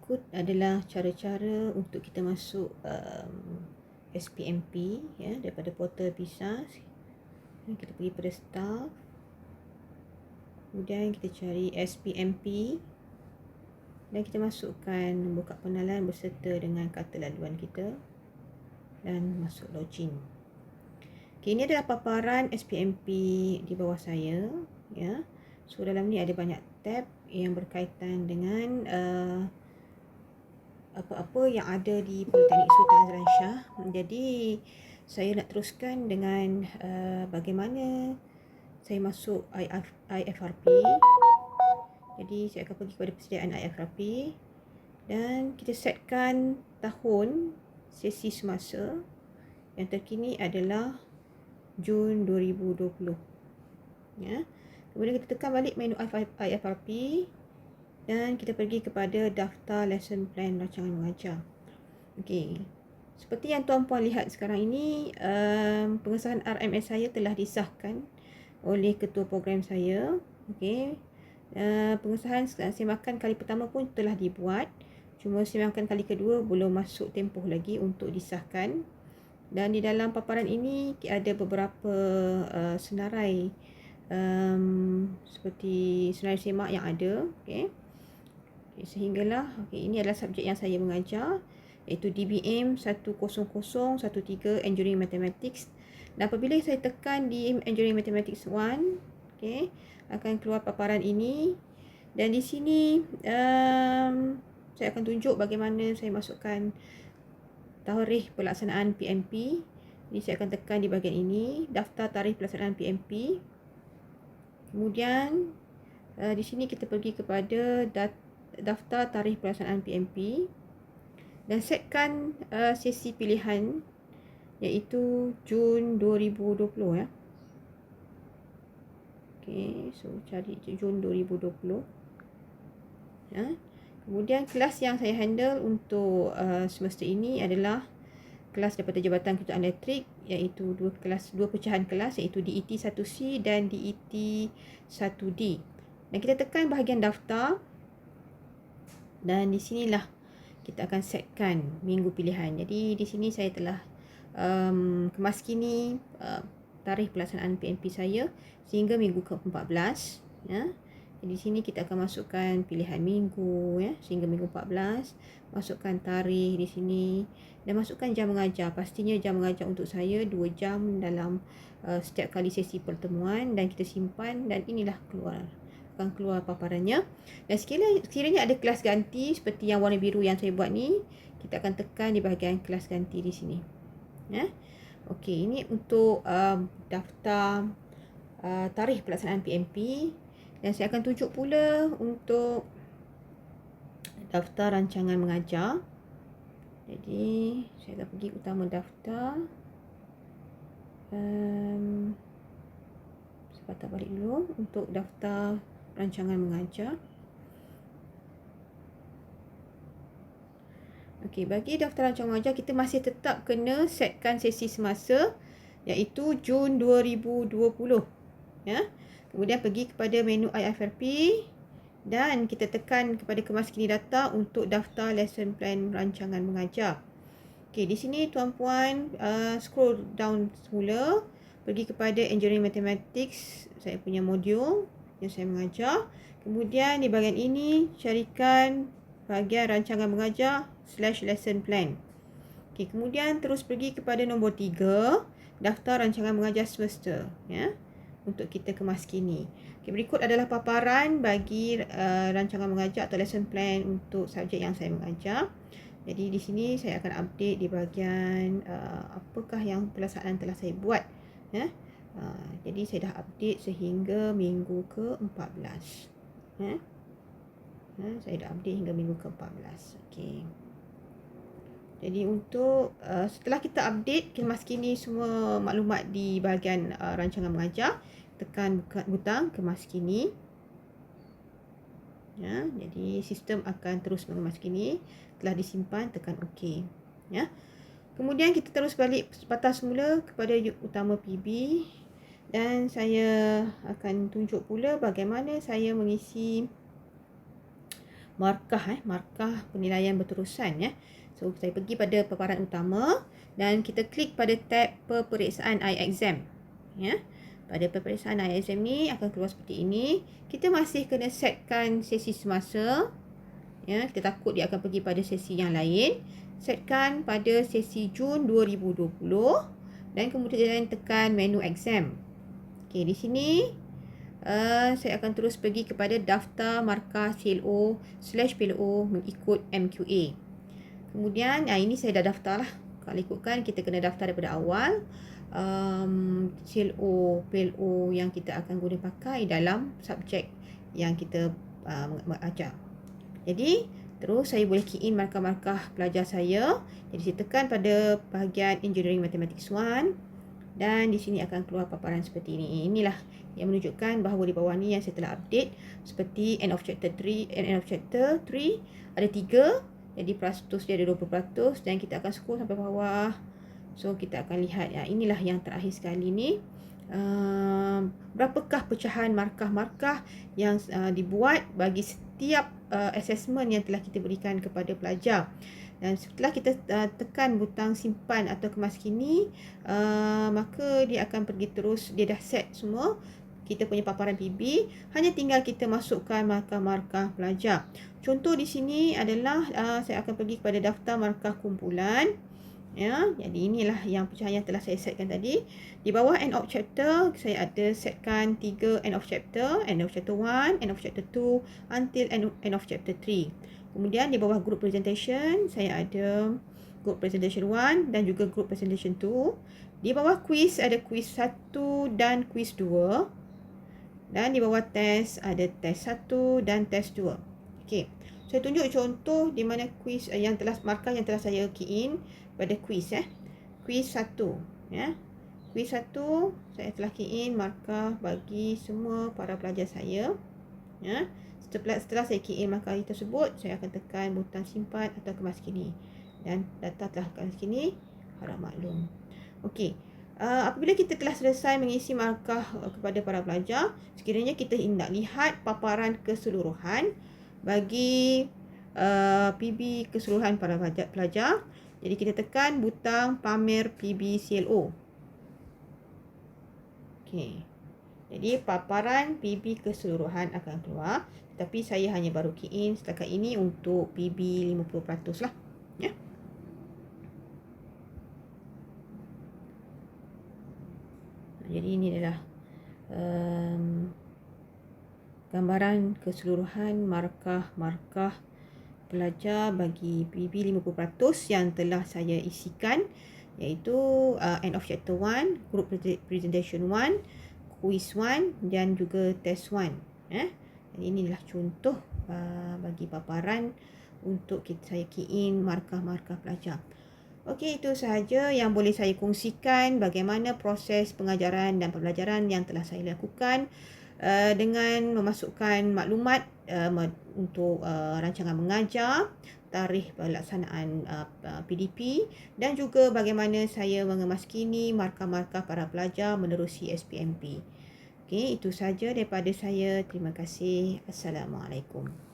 berikut adalah cara-cara untuk kita masuk SPMP ya, daripada portal PISA. Kita pergi pada staff, kemudian kita cari SPMP dan kita masukkan nombor kad pengenalan berserta dengan kata laluan kita dan masuk login. Okay, ini adalah paparan SPMP di bawah saya ya. So dalam ni ada banyak tab yang berkaitan dengan apa-apa yang ada di Politeknik Sultan Azlan Shah. Jadi saya nak teruskan dengan bagaimana saya masuk IFRP. Jadi saya akan pergi kepada persediaan IFRP dan kita setkan tahun sesi semasa yang terkini adalah Jun 2020 ya. Kemudian kita tekan balik menu IFRP dan kita pergi kepada daftar lesson plan rancangan mengajar. Okey. Seperti yang tuan-puan lihat sekarang ini, pengesahan RMS saya telah disahkan oleh ketua program saya. Okey. Pengesahan semakan kali pertama pun telah dibuat. Cuma semakan kali kedua belum masuk tempoh lagi untuk disahkan. Dan di dalam paparan ini ada beberapa senarai seperti senarai semak yang ada. Okay, sehinggalah ini adalah subjek yang saya mengajar, iaitu DBM 10013 Engineering Mathematics. Dan apabila saya tekan di Engineering Mathematics 1, okay, akan keluar paparan ini. Dan di sini saya akan tunjuk bagaimana saya masukkan tarikh pelaksanaan PMP. Jadi saya akan tekan di bahagian ini, daftar tarikh pelaksanaan PMP. Kemudian di sini kita pergi kepada daftar tarikh pelaksanaan PMP dan setkan sesi pilihan, iaitu Jun 2020 ya. Okey, so cari Jun 2020 ya. Kemudian kelas yang saya handle untuk semester ini adalah kelas daripada Jabatan Kejuruteraan Elektrik, iaitu dua pecahan kelas, iaitu DET 1C dan DET 1D. Dan kita tekan bahagian daftar dan di sinilah kita akan setkan minggu pilihan. Jadi di sini saya telah kemaskini tarikh pelaksanaan PMP saya sehingga minggu ke-14 ya. Jadi di sini kita akan masukkan pilihan minggu ya, sehingga minggu 14, masukkan tarikh di sini dan masukkan jam mengajar. Pastinya jam mengajar untuk saya 2 jam dalam setiap kali sesi pertemuan, dan kita simpan dan inilah akan keluar paparannya. Dan sekiranya ada kelas ganti seperti yang warna biru yang saya buat ni, kita akan tekan di bahagian kelas ganti di sini. Ya. Okey, ini untuk daftar tarikh pelaksanaan PMP. Dan saya akan tunjuk pula untuk daftar rancangan mengajar. Jadi saya akan pergi utama daftar. Saya patah balik dulu untuk daftar rancangan mengajar. Okey, bagi daftar rancangan mengajar kita masih tetap kena setkan sesi semasa, iaitu Jun 2020 ya. Kemudian pergi kepada menu IFRP dan kita tekan kepada kemaskini data untuk daftar lesson plan rancangan mengajar. Okey, di sini tuan-puan scroll down semula, pergi kepada Engineering Mathematics, saya punya modul yang saya mengajar. Kemudian di bahagian ini carikan bahagian rancangan mengajar /lesson plan. Okey, kemudian terus pergi kepada nombor 3, daftar rancangan mengajar semester ya, untuk kita kemaskini. Okay, berikut adalah paparan bagi rancangan mengajar atau lesson plan untuk subjek yang saya mengajar. Jadi di sini saya akan update di bahagian apakah yang pelaksanaan telah saya buat ya. Jadi saya dah update sehingga minggu ke-14 ya. Saya dah update hingga minggu ke-14. Okey. Jadi untuk setelah kita update kemaskini semua maklumat di bahagian rancangan mengajar, tekan butang kemaskini ya. Jadi sistem akan terus mengemaskini. Telah disimpan, tekan OK ya. Kemudian kita terus balik patah semula kepada utama PB dan saya akan tunjuk pula bagaimana saya mengisi markah penilaian berterusan ya. So saya pergi pada paparan utama dan kita klik pada tab peperiksaan iExam ya. Pada peperiksaan iExam ni akan keluar seperti ini. Kita masih kena setkan sesi semasa ya. Kita takut dia akan pergi pada sesi yang lain. Setkan pada sesi Jun 2020 dan kemudian tekan menu exam. Okey, di sini saya akan terus pergi kepada daftar markah CLO/PLO mengikut MQA. Kemudian ini saya dah daftar lah. Kalau ikutkan kita kena daftar daripada awal. CLO, PLO yang kita akan guna pakai dalam subjek yang kita ajar. Jadi terus saya boleh key in markah-markah pelajar saya. Jadi saya tekan pada bahagian Engineering Mathematics 1 dan di sini akan keluar paparan seperti ini. Inilah yang menunjukkan bahawa di bawah ni yang saya telah update seperti end of chapter 3 ada 3, jadi peratus dia ada 20% dan kita akan scroll sampai bawah. So kita akan lihat ya, inilah yang terakhir sekali ni. Berapakah pecahan markah-markah yang dibuat bagi setiap assessment yang telah kita berikan kepada pelajar. Dan setelah kita tekan butang simpan atau kemas kini, maka dia akan pergi terus, dia dah set semua kita punya paparan PB, hanya tinggal kita masukkan markah-markah pelajar. Contoh di sini adalah saya akan pergi kepada daftar markah kumpulan. Ya, jadi inilah yang pecahan yang telah saya setkan tadi. Di bawah end of chapter, saya ada setkan 3 end of chapter 1, end of chapter 2 until end of chapter 3. Kemudian di bawah group presentation, saya ada group presentation 1 dan juga group presentation 2. Di bawah quiz ada quiz 1 dan quiz 2. Dan di bawah test ada test 1 dan test 2. Okey. Saya tunjuk contoh di mana quiz markah yang telah saya key in pada quiz Quiz 1 ya. Quiz 1 saya telah key in markah bagi semua para pelajar saya. Ya. Setelah saya key in markah tersebut, saya akan tekan butang simpan atau kemas kini. Dan data telah kemas kini, harap maklum. Okey. Apabila kita telah selesai mengisi markah kepada para pelajar, sekiranya kita nak lihat paparan keseluruhan bagi PB keseluruhan para pelajar, jadi kita tekan butang pamer PB CLO. Okey. Jadi paparan PB keseluruhan akan keluar, tetapi saya hanya baru key in setakat ini untuk PB 50% lah, ya. Jadi ini adalah gambaran keseluruhan markah-markah pelajar bagi PB 50% yang telah saya isikan, iaitu end of chapter 1, group presentation 1, quiz 1 dan juga test 1. Jadi inilah contoh bagi paparan untuk saya key in markah-markah pelajar. Okey, itu sahaja yang boleh saya kongsikan bagaimana proses pengajaran dan pembelajaran yang telah saya lakukan dengan memasukkan maklumat untuk rancangan mengajar, tarikh pelaksanaan PDP dan juga bagaimana saya mengemaskini markah-markah para pelajar menerusi SPMP. Okey, itu sahaja daripada saya. Terima kasih. Assalamualaikum.